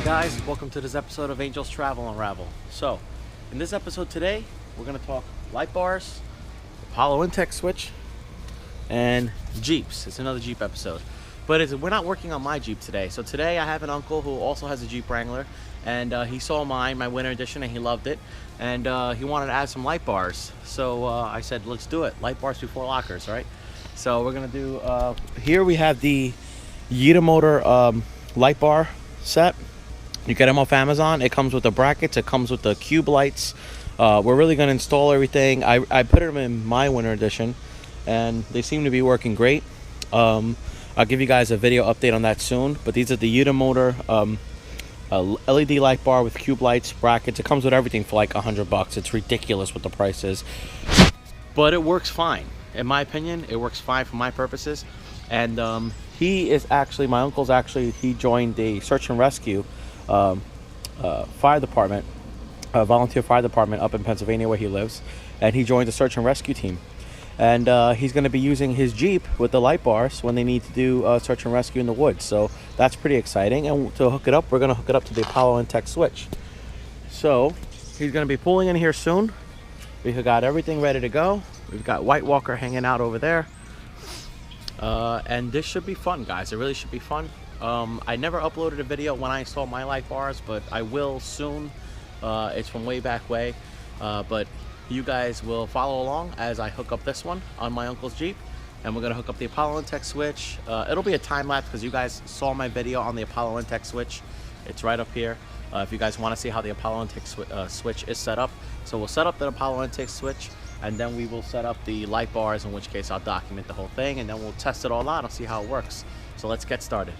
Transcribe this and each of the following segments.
guys, welcome to this episode of Angels Travel Unravel. So, in this episode today, we're going to talk light bars, Apollointech switch, and Jeeps. It's another Jeep episode. But we're not working on my Jeep today. So today I have an uncle who also has a Jeep Wrangler, and he saw mine, my winter edition, and he loved it. And he wanted to add some light bars. So I said, let's do it. Light bars before lockers, right? So we're going to do, here we have the Yitamotor light bar set. You get them off Amazon. It comes with the brackets. It comes with the cube lights. We're really going to install everything. I put them in my winter edition, and they seem to be working great. I'll give you guys a video update on that soon. But these are the Yitamotor LED light bar with cube lights, brackets. It comes with everything for like $100. It's ridiculous what the price is, but it works fine. In my opinion, it works fine for my purposes. And he is actually, my uncle's actually, he joined the search and rescue fire department, volunteer fire department up in Pennsylvania where he lives, and he joined the search and rescue team. And he's going to be using his Jeep with the light bars when they need to do search and rescue in the woods. So that's pretty exciting. And to hook it up, we're going to hook it up to the Apollointech switch. So he's going to be pulling in here soon. We've got everything ready to go. We've got White Walker hanging out over there. And this should be fun, guys. It really should be fun. I never uploaded a video when I installed my light bars, but I will soon. It's from way back way. But you guys will follow along as I hook up this one on my uncle's Jeep, and we're going to hook up the Apollointech switch. It'll be a time lapse because you guys saw my video on the Apollointech switch. It's right up here if you guys want to see how the Apollointech switch is set up. So we'll set up the Apollointech switch, and then we will set up the light bars, in which case I'll document the whole thing, and then we'll test it all out and see how it works. So let's get started.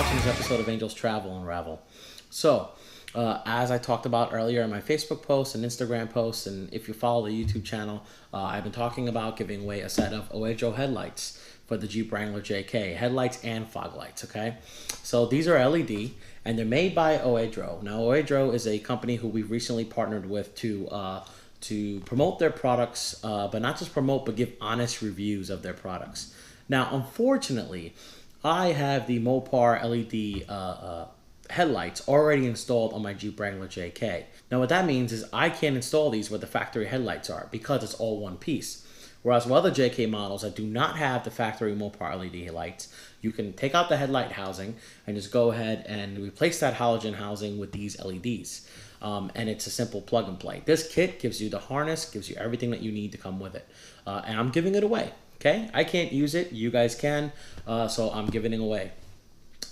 watching this episode of Angels Travel Unravel. So, as I talked about earlier in my Facebook posts and Instagram posts, and if you follow the YouTube channel, I've been talking about giving away a set of Oedro headlights for the Jeep Wrangler JK, headlights and fog lights, okay? So these are LED, and they're made by Oedro. Now, Oedro is a company who we've recently partnered with to promote their products, but not just promote, but give honest reviews of their products. Now, unfortunately, I have the Mopar LED headlights already installed on my Jeep Wrangler JK. Now what that means is I can't install these where the factory headlights are because it's all one piece. Whereas with other JK models that do not have the factory Mopar LED lights, you can take out the headlight housing and just go ahead and replace that halogen housing with these LEDs. And it's a simple plug and play. This kit gives you the harness, gives you everything that you need to come with it. And I'm giving it away, okay? I can't use it, you guys can, so I'm giving it away.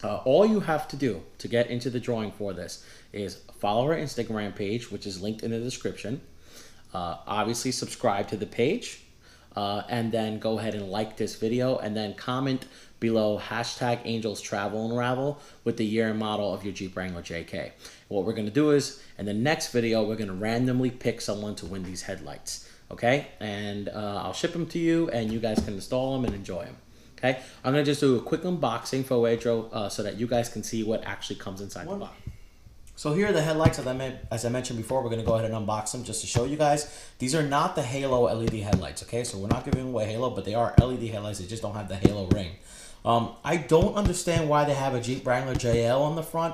All you have to do to get into the drawing for this is follow our Instagram page, which is linked in the description. Obviously, subscribe to the page, and then go ahead and like this video, and then comment below hashtag Angels Travel Unravel with the year and model of your Jeep Wrangler JK. What we're going to do is, in the next video, we're going to randomly pick someone to win these headlights. Okay? And I'll ship them to you, and you guys can install them and enjoy them. Okay, I'm going to just do a quick unboxing for Oedro so that you guys can see what actually comes inside the box. So here are the headlights. As I mentioned before, we're going to go ahead and unbox them just to show you guys. These are not the Halo LED headlights, okay? So we're not giving away Halo, but they are LED headlights. They just don't have the Halo ring. I don't understand why they have a Jeep Wrangler JL on the front.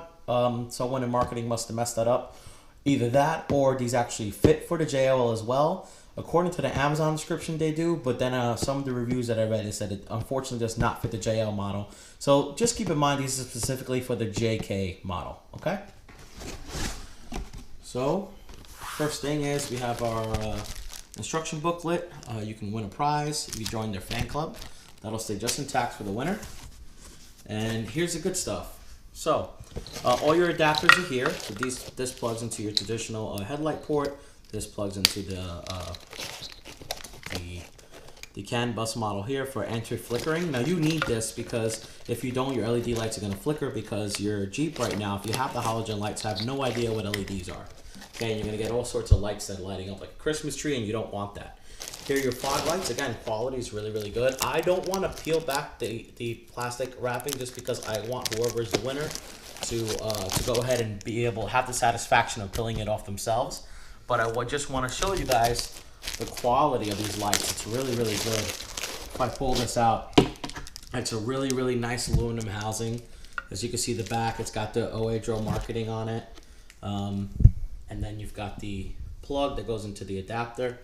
Someone in marketing must have messed that up. Either that or these actually fit for the JL as well. According to the Amazon description, they do, but then some of the reviews that I read, they said it unfortunately does not fit the JL model. So just keep in mind these are specifically for the JK model, okay? So first thing is we have our instruction booklet. You can win a prize if you join their fan club. That'll stay just intact for the winner. And here's the good stuff. So all your adapters are here. So this plugs into your traditional headlight port. This plugs into the CAN bus model here for anti-flickering. Now you need this because if you don't, your LED lights are going to flicker because your Jeep right now, if you have the halogen lights, have no idea what LEDs are. Okay, and you're going to get all sorts of lights that are lighting up like a Christmas tree, and you don't want that. Here are your fog lights. Again, quality is really, really good. I don't want to peel back the plastic wrapping just because I want whoever's the winner to go ahead and be able to have the satisfaction of peeling it off themselves. But I just want to show you guys the quality of these lights. It's really, really good. If I pull this out, it's a really, really nice aluminum housing. As you can see the back, it's got the Oedro marketing on it. And then you've got the plug that goes into the adapter.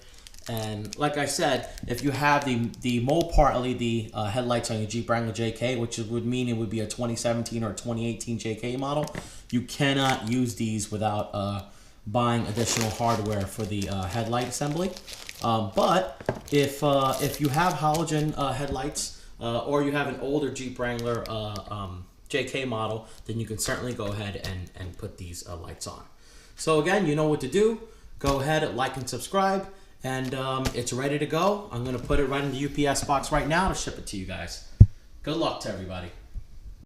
And like I said, if you have the Mopar LED headlights on your Jeep Wrangler JK, which would mean it would be a 2017 or 2018 JK model, you cannot use these without buying additional hardware for the headlight assembly. But if you have halogen headlights or you have an older Jeep Wrangler JK model, then you can certainly go ahead and put these lights on. So again, you know what to do. Go ahead, like and subscribe, and it's ready to go. I'm going to put it right in the UPS box right now to ship it to you guys. Good luck to everybody.